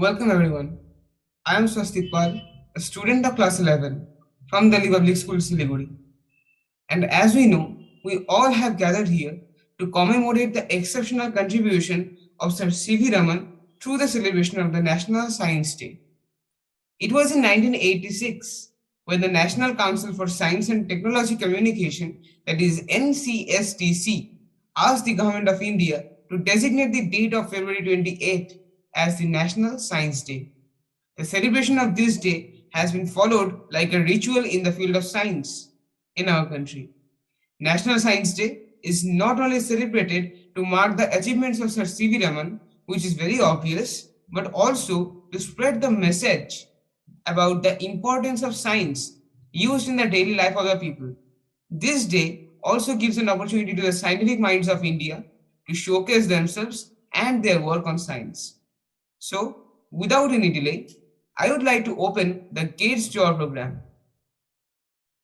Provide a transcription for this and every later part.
Welcome everyone. I am Swastik Pal, a student of class 11 from Delhi Public School Siliguri. And as we know, we all have gathered here to commemorate the exceptional contribution of Sir C.V. Raman through the celebration of the National Science Day. It was in 1986 when the National Council for Science and Technology Communication, that is NCSTC, asked the Government of India to designate the date of February 28th as the National Science Day. The celebration of this day has been followed like a ritual in the field of science in our country. National Science Day is not only celebrated to mark the achievements of Sir C.V. Raman, which is very obvious, but also to spread the message about the importance of science used in the daily life of the people. This day also gives an opportunity to the scientific minds of India to showcase themselves and their work on science. So, without any delay, I would like to open the gates to our program.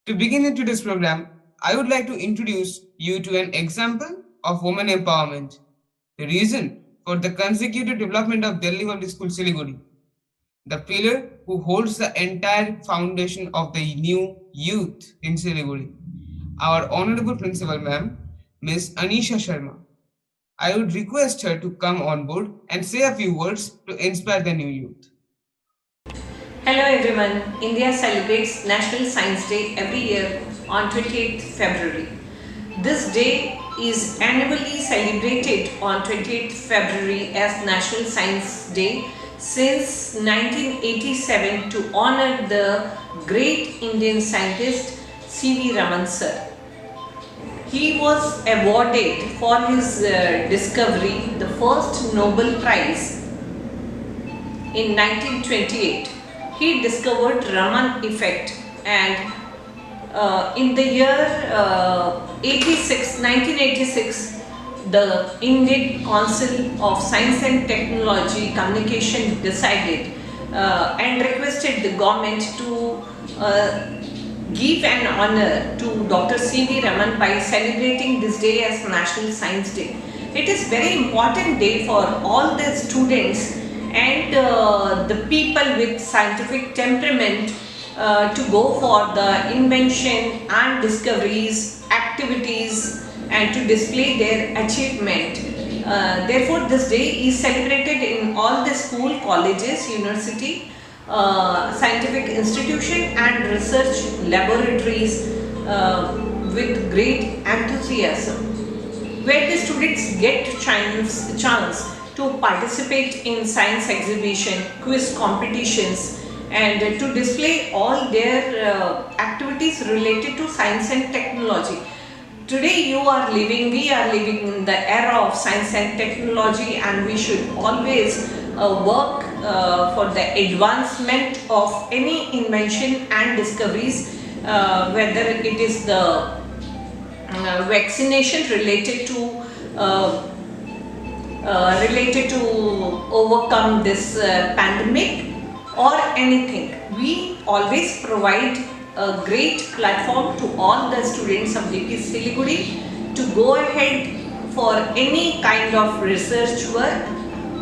To begin into this program, I would like to introduce you to an example of women empowerment, the reason for the consecutive development of Delhi Public School Siliguri, the pillar who holds the entire foundation of the new youth in Siliguri, our Honorable Principal Ma'am, Ms. Anisha Sharma. I would request her to come on board and say a few words to inspire the new youth. Hello everyone. India celebrates National Science Day every year on 28th February. This day is annually celebrated on 28th February as National Science Day since 1987 to honor the great Indian scientist C.V. Raman sir. He was awarded for his discovery the first Nobel Prize in 1928. He discovered Raman effect, and in the year 1986, the Indian Council of Science and Technology Communication decided and requested the government to give an honor to Dr. C.V. Raman by celebrating this day as National Science Day. It is very important day for all the students and the people with scientific temperament to go for the invention and discoveries, activities, and to display their achievement. Therefore, this day is celebrated in all the school, colleges, university, scientific institution and research laboratories with great enthusiasm, where the students get chance to participate in science exhibition, quiz competitions, and to display all their activities related to science and technology. Today we are living in the era of science and technology, and we should always work for the advancement of any invention and discoveries, whether it is the vaccination related to overcome this pandemic or anything. We always provide a great platform to all the students of DPS Siliguri to go ahead for any kind of research work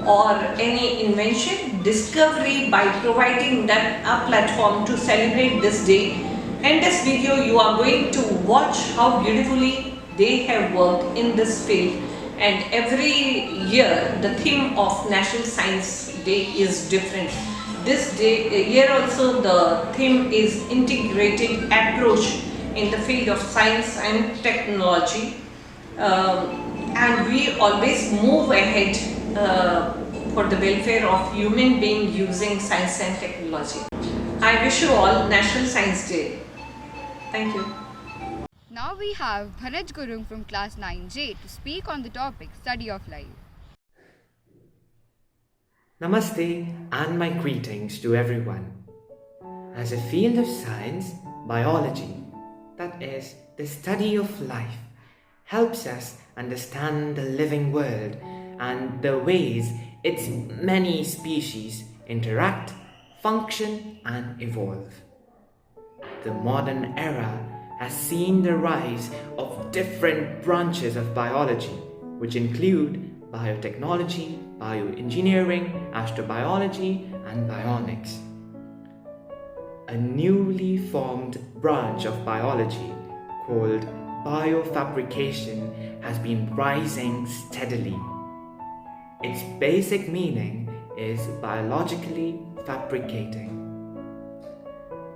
or any invention, discovery, by providing them a platform to celebrate this day. In this video, you are going to watch how beautifully they have worked in this field. And every year the theme of National Science Day is different. This year also the theme is integrated approach in the field of science and technology, and we always move ahead for the welfare of human being using science and technology. I wish you all National Science Day. Thank you. Now we have Bhanaj Gurung from class 9J to speak on the topic Study of Life. Namaste and my greetings to everyone. As a field of science, biology, that is, the study of life, helps us understand the living world and the ways its many species interact, function, and evolve. The modern era has seen the rise of different branches of biology, which include biotechnology, bioengineering, astrobiology, and bionics. A newly formed branch of biology called biofabrication has been rising steadily. Its basic meaning is biologically fabricating.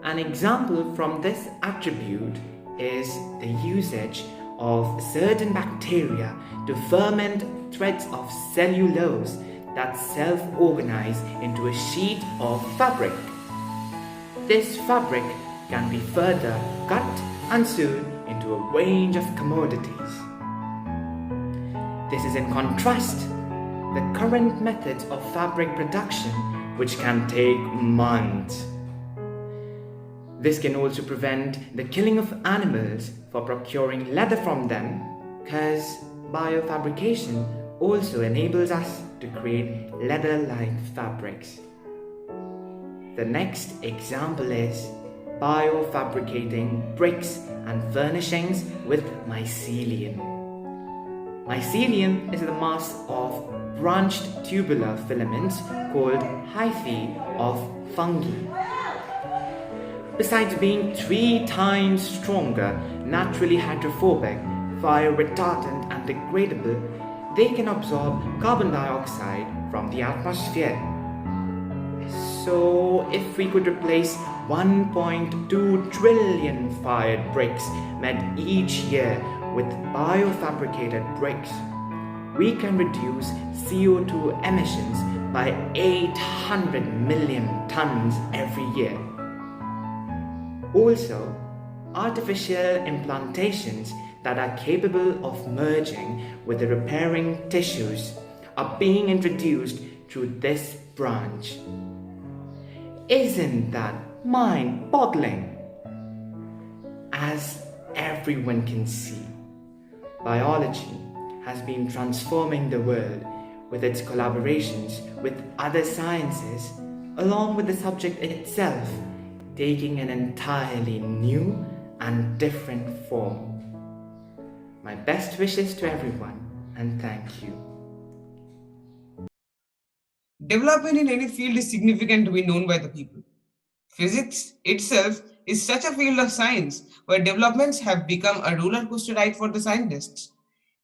An example from this attribute is the usage of certain bacteria to ferment threads of cellulose that self organize into a sheet of fabric. This fabric can be further cut and sewn into a range of commodities. This is in contrast the current methods of fabric production, which can take months. This can also prevent the killing of animals for procuring leather from them, because biofabrication also enables us to create leather-like fabrics. The next example is biofabricating bricks and furnishings with mycelium. Mycelium is the mass of branched tubular filaments called hyphae of fungi. Besides being 3 times stronger, naturally hydrophobic, fire retardant, and degradable, they can absorb carbon dioxide from the atmosphere. So, if we could replace 1.2 trillion fired bricks made each year with biofabricated bricks, we can reduce CO2 emissions by 800 million tons every year. Also, artificial implantations that are capable of merging with the repairing tissues are being introduced through this branch. Isn't that mind-boggling? As everyone can see, biology has been transforming the world with its collaborations with other sciences, along with the subject itself taking an entirely new and different form. My best wishes to everyone, and thank you. Development in any field is significant to be known by the people. Physics itself is such a field of science where developments have become a roller coaster ride for the scientists.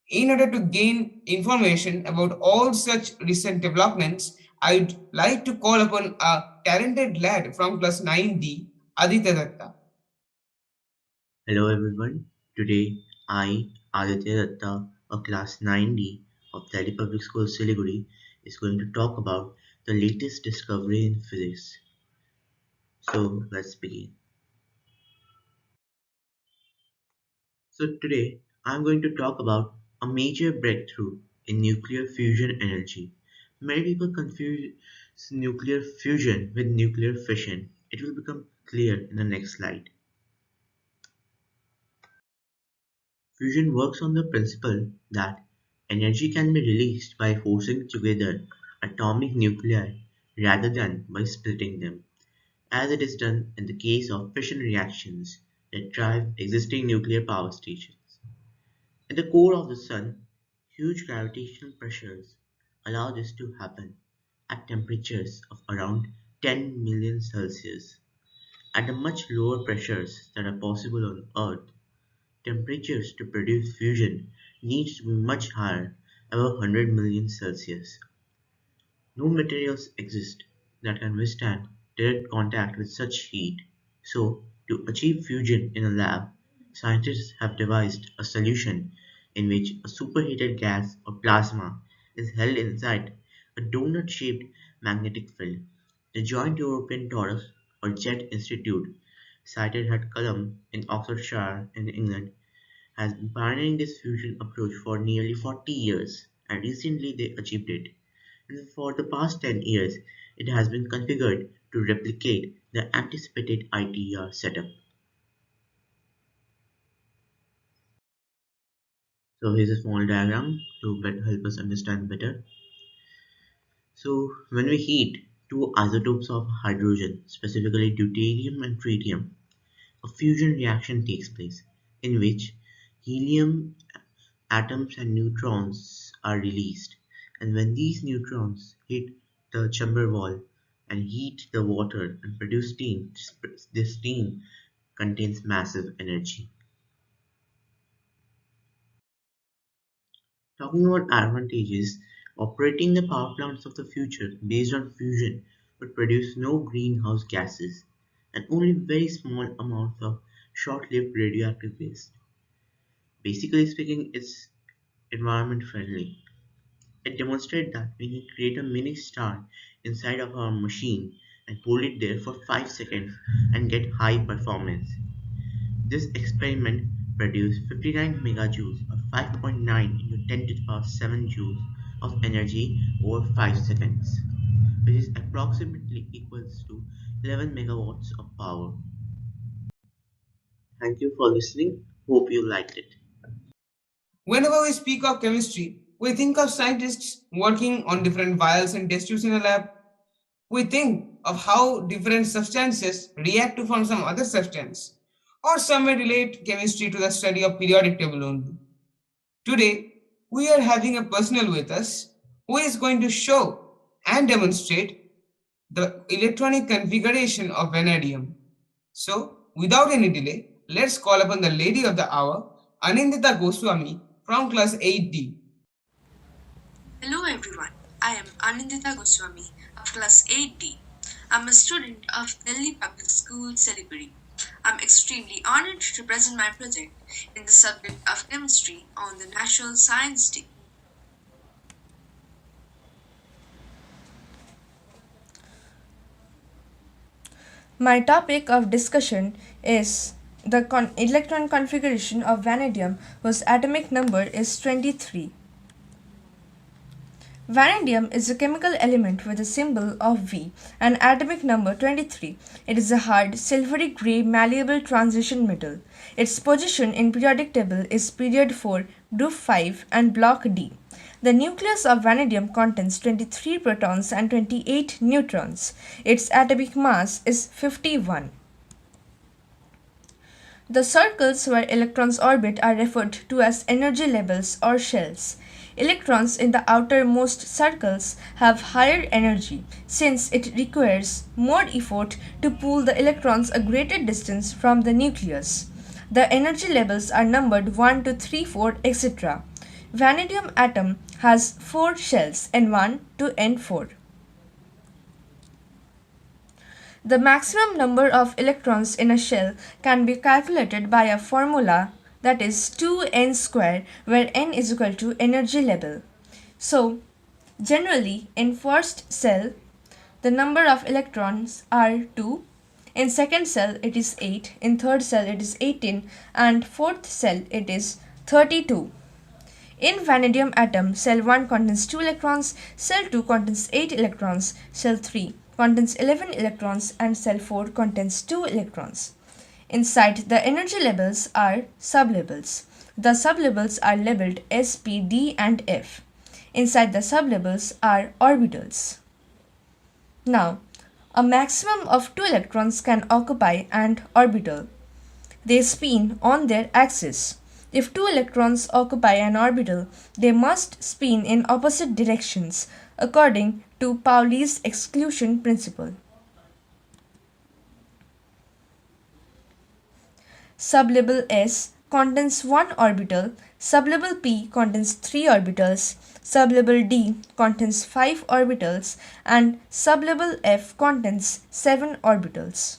In order to gain information about all such recent developments, I'd like to call upon a talented lad from class 9D, Aditya Datta. Hello everyone. Today I, Aditya Datta, of class 9D of Delhi Public School Siliguri, is going to talk about the latest discovery in physics. So let's begin. So today I'm going to talk about a major breakthrough in nuclear fusion energy. Many people confuse nuclear fusion with nuclear fission. It will become clear in the next slide. Fusion works on the principle that energy can be released by forcing together atomic nuclei rather than by splitting them, as it is done in the case of fission reactions that drive existing nuclear power stations. At the core of the Sun, huge gravitational pressures allow this to happen at temperatures of around 10 million Celsius. At the much lower pressures that are possible on Earth, temperatures to produce fusion needs to be much higher, above 100 million Celsius. No materials exist that can withstand direct contact with such heat. So, to achieve fusion in a lab, scientists have devised a solution in which a superheated gas or plasma is held inside a donut-shaped magnetic field. The Joint European Torus or JET Institute, sited at Culham in Oxfordshire in England, has been pioneering this fusion approach for nearly 40 years, and recently they achieved it. And for the past 10 years, it has been configured to replicate the anticipated ITER setup. So here's a small diagram to help us understand better. So when we heat two isotopes of hydrogen, specifically deuterium and tritium, a fusion reaction takes place in which helium atoms and neutrons are released, And when these neutrons hit the chamber wall and heat the water and produce steam, this steam contains massive energy. Talking about advantages, operating the power plants of the future based on fusion would produce no greenhouse gases and only very small amounts of short-lived radioactive waste. Basically speaking, it's environment friendly. It demonstrates that we can create a mini star inside of our machine and hold it there for 5 seconds and get high performance. This experiment produced 59 megajoules or 5.9 into 10 to the power 7 joules of energy over 5 seconds, which is approximately equals to 11 megawatts of power. Thank you for listening. Hope you liked it. Whenever we speak of chemistry, we think of scientists working on different vials and test tubes in a lab. We think of how different substances react to form some other substance, or some may relate chemistry to the study of periodic table only. Today, we are having a personal with us who is going to show and demonstrate the electronic configuration of vanadium. So, without any delay, let's call upon the lady of the hour, Anindita Goswami from class 8D. Hello everyone, I am Anindita Goswami of class 8D. I'm a student of Delhi Public School, Siliguri. I'm extremely honored to present my project in the subject of chemistry on the National Science Day. My topic of discussion is the electron configuration of vanadium whose atomic number is 23. Vanadium is a chemical element with a symbol of V and atomic number 23. It is a hard, silvery gray, malleable transition metal. Its position in periodic table is period 4, group 5 and block D. The nucleus of vanadium contains 23 protons and 28 neutrons. Its atomic mass is 51. The circles where electrons orbit are referred to as energy levels or shells. Electrons in the outermost circles have higher energy since it requires more effort to pull the electrons a greater distance from the nucleus. The energy levels are numbered 1 to 3, 4, etc. Vanadium atom has 4 shells N1 to N4. The maximum number of electrons in a shell can be calculated by a formula that is 2n square where n is equal to energy level. So, generally in first cell the number of electrons are 2, in second cell it is 8, in third cell it is 18 and fourth cell it is 32. In vanadium atom, cell 1 contains 2 electrons, cell 2 contains 8 electrons, cell 3 contains 11 electrons and cell 4 contains 2 electrons. Inside the energy levels are sublevels. The sublevels are labeled S, P, D and F. Inside the sublevels are orbitals. Now, a maximum of 2 electrons can occupy an orbital. They spin on their axis. If 2 electrons occupy an orbital, they must spin in opposite directions according to Pauli's exclusion principle. Sublevel S contains 1 orbital, sublevel P contains 3 orbitals, sublevel D contains 5 orbitals and sublevel F contains 7 orbitals.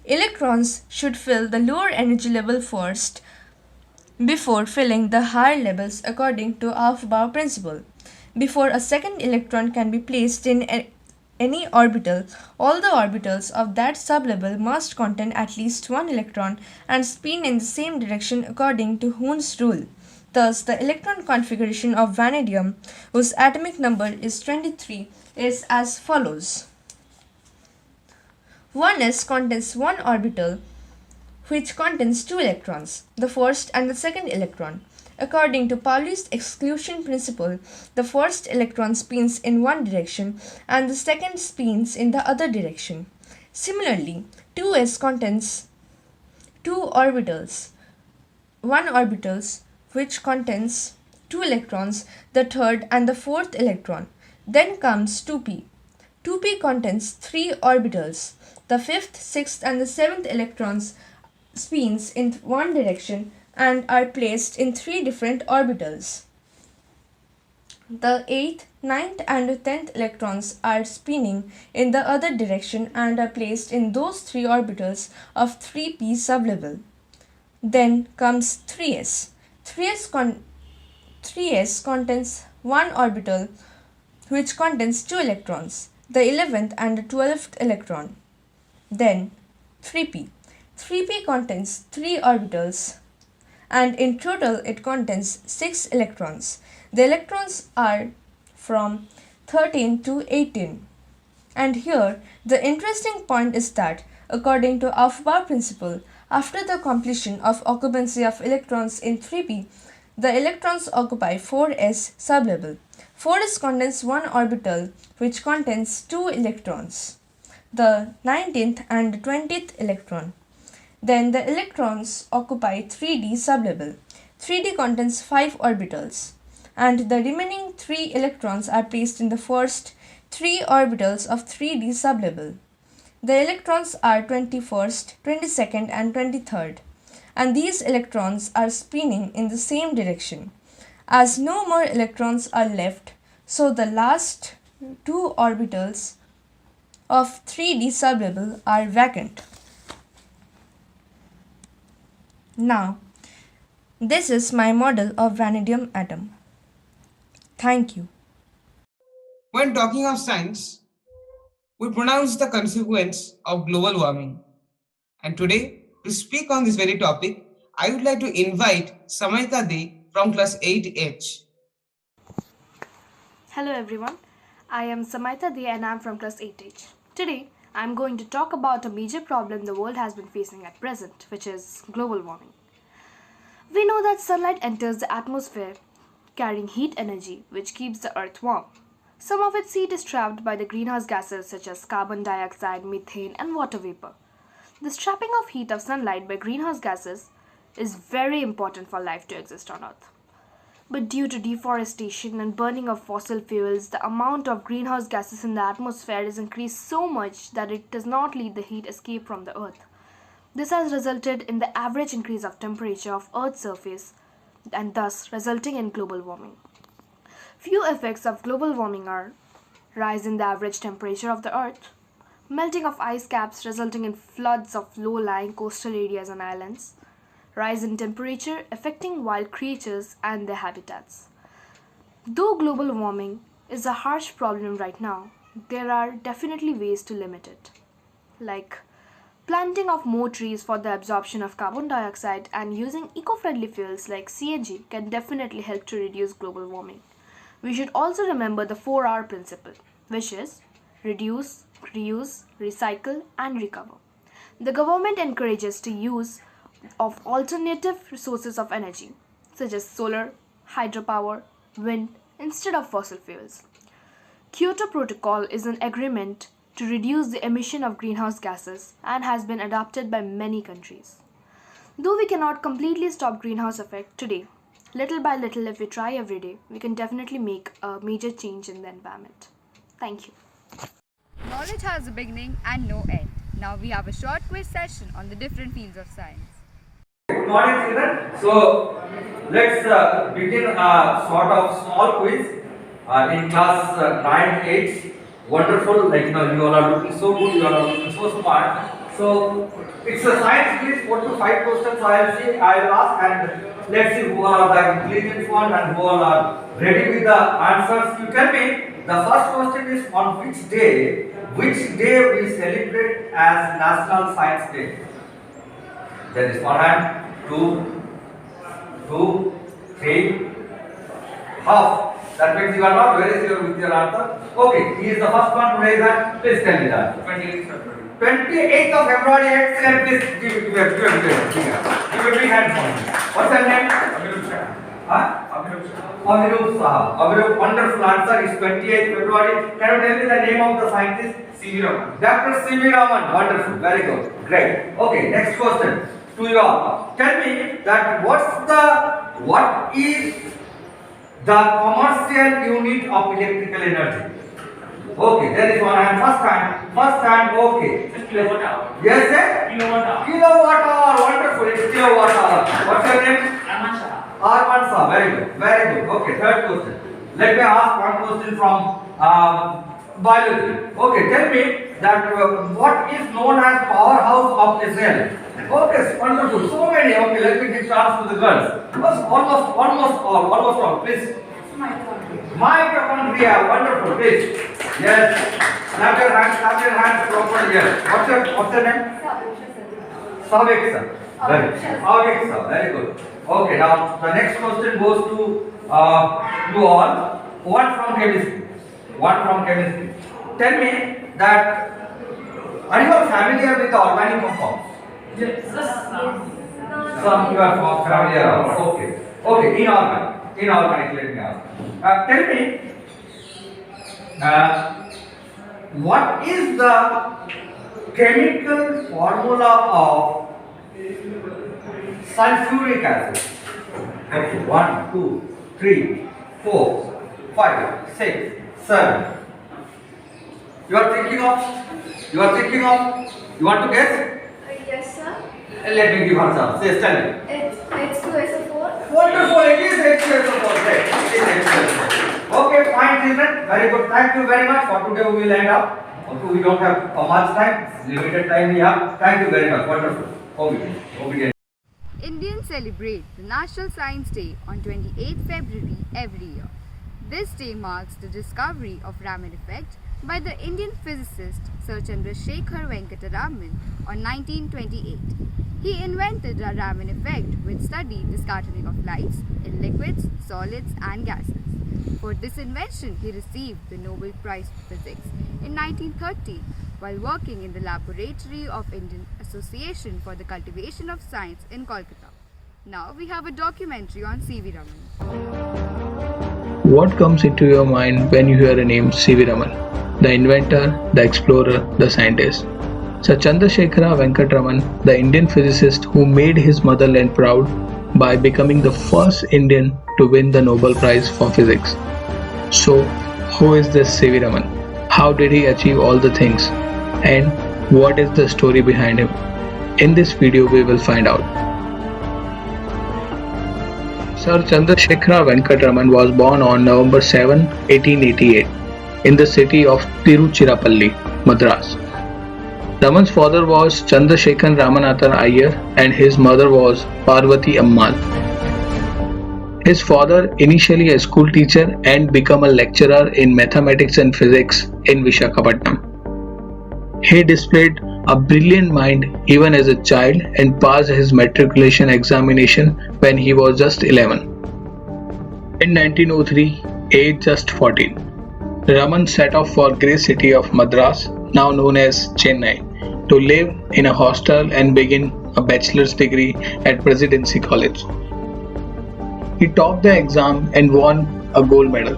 Electrons should fill the lower energy level first before filling the higher levels according to Aufbau principle. Before a second electron can be placed in any orbital, all the orbitals of that sublevel must contain at least 1 electron and spin in the same direction according to Hund's rule. Thus, the electron configuration of vanadium, whose atomic number is 23, is as follows. 1s contains 1 orbital which contains 2 electrons, the first and the second electron. According to Pauli's exclusion principle, the first electron spins in one direction and the second spins in the other direction. Similarly, 2s contains 2 orbitals, 1 orbitals which contains 2 electrons, the third and the fourth electron. Then comes 2p. 2p contains 3 orbitals. The fifth, sixth and the seventh electrons spins in one direction and are placed in 3 different orbitals. The 8th, ninth and 10th electrons are spinning in the other direction and are placed in those 3 orbitals of 3p sublevel. Then comes 3s. 3s contains 1 orbital which contains 2 electrons, the 11th and the 12th electron. Then 3p. 3p contains 3 orbitals and in total it contains 6 electrons. The electrons are from 13 to 18. And here the interesting point is that according to Aufbau principle, after the completion of occupancy of electrons in 3p, the electrons occupy 4s sublevel. 4s contains 1 orbital which contains 2 electrons, the 19th and 20th electron. Then the electrons occupy 3d sublevel. 3d contains 5 orbitals and the remaining 3 electrons are placed in the first 3 orbitals of 3d sublevel. The electrons are 21st, 22nd and 23rd, and these electrons are spinning in the same direction. As no more electrons are left, so the last 2 orbitals of 3d sublevel are vacant. Now, this is my model of vanadium atom. Thank you. When talking of science, we pronounce the consequence of global warming. And today, to speak on this very topic, I would like to invite Samaita De from class 8H. Hello everyone, I am Samaita De and I am from class 8H. Today, I am going to talk about a major problem the world has been facing at present, which is global warming. We know that sunlight enters the atmosphere carrying heat energy which keeps the earth warm. Some of its heat is trapped by the greenhouse gases such as carbon dioxide, methane and water vapor. This trapping of heat of sunlight by greenhouse gases is very important for life to exist on earth. But due to deforestation and burning of fossil fuels, the amount of greenhouse gases in the atmosphere is increased so much that it does not let the heat escape from the earth. This has resulted in the average increase of temperature of Earth's surface and thus resulting in global warming. Few effects of global warming are rise in the average temperature of the earth, melting of ice caps resulting in floods of low-lying coastal areas and islands, rise in temperature affecting wild creatures and their habitats. Though global warming is a harsh problem right now, there are definitely ways to limit it, like planting of more trees for the absorption of carbon dioxide and using eco-friendly fuels like CNG can definitely help to reduce global warming. We should also remember the 4R principle, which is reduce, reuse, recycle and recover. The government encourages the use of alternative sources of energy, such as solar, hydropower, wind, instead of fossil fuels. Kyoto Protocol is an agreement to reduce the emission of greenhouse gases and has been adopted by many countries. Though we cannot completely stop greenhouse effect today, little by little if we try every day, we can definitely make a major change in the environment. Thank you. Knowledge has a beginning and no end. Now we have a short quiz session on the different fields of science. Good morning, children. So let's begin a sort of small quiz in class 9, 8. Wonderful, like you all are looking so good, you all are looking so smart. So it's a science quiz, 4 to 5 questions I'll ask, and let's see who are the intelligent one and who all are ready with the answers. You tell me, the first question is on which day we celebrate as National Science Day? There is one hand, two, three, half. That means you are not very sure with your answer. Okay, he is the first one to raise hand. Please tell me that. 28th February. 28th of February. Excellent. Please give it. Give a big hand for me. What's your name? Avirup Shah. Avirup Shah. Avirup, wonderful answer is 28th February. Can you tell me the name of the scientist? C.V. Raman. Dr. C.V. Raman. Wonderful. Very good. Great. Okay, next question to you all. Tell me that what's the What is the commercial unit of electrical energy? Okay, there is one hand. First hand, okay. Just kilowatt hour. Yes, sir? Kilowatt hour. Kilowatt hour, wonderful. It's kilowatt hour. What's your name? Aman Shah. Arman Shah, very good, very good. Okay, third question. Let me ask one question from biology. Okay, tell me that what is known as powerhouse of a cell? Okay, wonderful. So many. Okay, let me give chance to the girls. Almost all. Please. Mitochondria, wonderful. Please. Yes. Clap your hands properly. Yes. What's your name? Savexa. Savexa. Very good. Okay, now the next question goes to you all. One from chemistry. Tell me that are you all familiar with the organic compounds? Yes. Some you are familiar. Okay. Okay. Inorganic. Let me ask. Tell me. What is the chemical formula of sulfuric acid? Okay, 1, 2, 3, 4, 5, 6, 7. You are thinking of? You want to guess? Yes, sir. Let me give her some. Say, tell me. It's H2SO4. Wonderful, it is H2SO4. Great. It is H2SO4. Okay, fine, children. Very good. Thank you very much. For today, we will end up. Okay, we don't have much time. It's limited time we have. Thank you very much. Wonderful. Obedient. Indians celebrate the National Science Day on 28th February every year. This day marks the discovery of Raman effect by the Indian physicist Sir Chandrasekhar Venkata Raman on 1928. He invented the Raman effect, which studied the scattering of lights in liquids, solids and gases. For this invention, he received the Nobel Prize for Physics in 1930 while working in the laboratory of Indian Association for the Cultivation of Science in Kolkata. Now we have a documentary on C.V. Raman. What comes into your mind when you hear the name C.V. Raman? The inventor, the explorer, the scientist. Sir Chandrasekhara Venkata Raman, the Indian physicist who made his motherland proud by becoming the first Indian to win the Nobel Prize for Physics. So, who is this C.V. Raman? How did he achieve all the things? And what is the story behind him? In this video, we will find out. Sir Chandrasekhara Venkata Raman was born on November 7, 1888 in the city of Tiruchirappalli, Madras. Raman's father was Chandrasekhan Ramanathan Iyer and his mother was Parvati Ammal. His father, initially a school teacher and became a lecturer in mathematics and physics in Visakhapatnam. He displayed a brilliant mind even as a child and passed his matriculation examination when he was just 11. In 1903, aged just 14, Raman set off for great city of Madras, now known as Chennai, to live in a hostel and begin a bachelor's degree at Presidency College. He topped the exam and won a gold medal.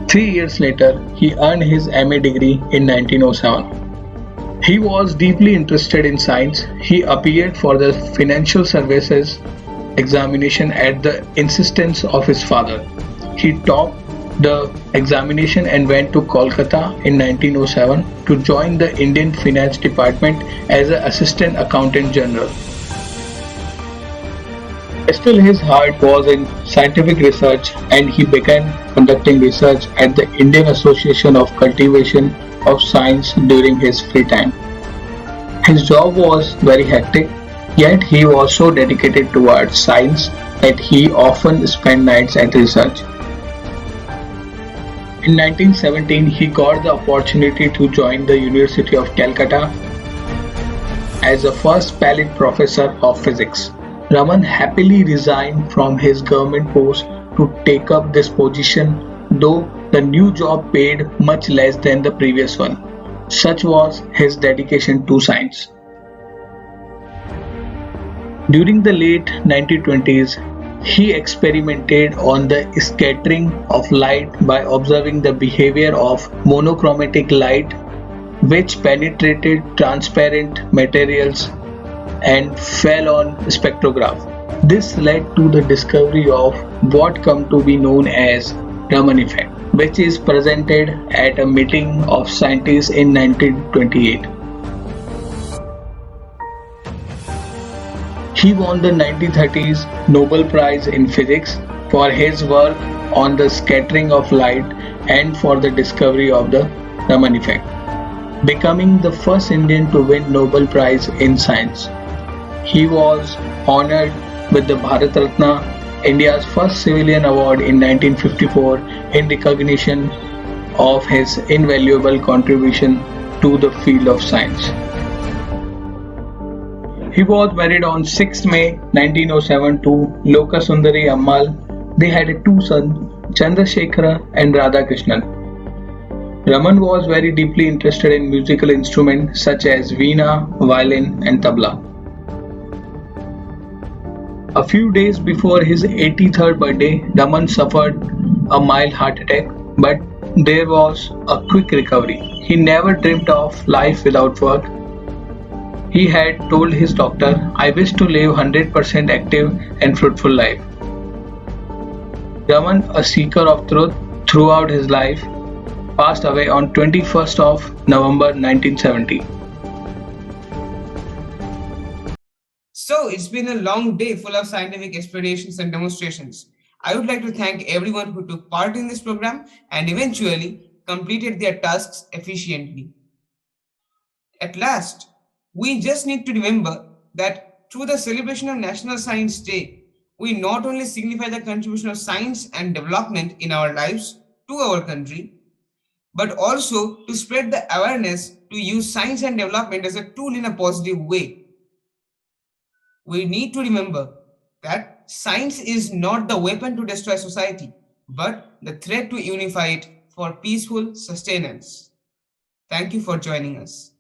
3 years later, he earned his MA degree in 1907. He was deeply interested in science. He appeared for the financial services examination at the insistence of his father. He topped the examination and went to Kolkata in 1907 to join the Indian Finance Department as an Assistant Accountant General. Still, his heart was in scientific research and he began conducting research at the Indian Association of Cultivation of Science during his free time. His job was very hectic, yet he was so dedicated towards science that he often spent nights at research. In 1917, he got the opportunity to join the University of Calcutta as the first Pallied Professor of Physics. Raman happily resigned from his government post to take up this position, though the new job paid much less than the previous one. Such was his dedication to science. During the late 1920s, he experimented on the scattering of light by observing the behavior of monochromatic light, which penetrated transparent materials and fell on spectrograph. This led to the discovery of what come to be known as Raman effect, which is presented at a meeting of scientists in 1928. He won the 1930s Nobel Prize in Physics for his work on the scattering of light and for the discovery of the Raman effect, becoming the first Indian to win Nobel Prize in Science. He was honored with the Bharat Ratna, India's first civilian award in 1954 in recognition of his invaluable contribution to the field of science. He was married on 6th May 1907 to Lokasundari Ammal. They had two sons, Chandrasekhara and Radhakrishnan. Raman was very deeply interested in musical instruments such as veena, violin, and tabla. A few days before his 83rd birthday, Raman suffered a mild heart attack, but there was a quick recovery. He never dreamt of life without work. He had told his doctor, "I wish to live 100% active and fruitful life." Raman, a seeker of truth throughout his life, passed away on 21st of November 1970. So it's been a long day full of scientific explanations and demonstrations. I would like to thank everyone who took part in this program and eventually completed their tasks efficiently. At last, we just need to remember that through the celebration of National Science Day, we not only signify the contribution of science and development in our lives to our country, but also to spread the awareness to use science and development as a tool in a positive way. We need to remember that science is not the weapon to destroy society, but the thread to unify it for peaceful sustenance. Thank you for joining us.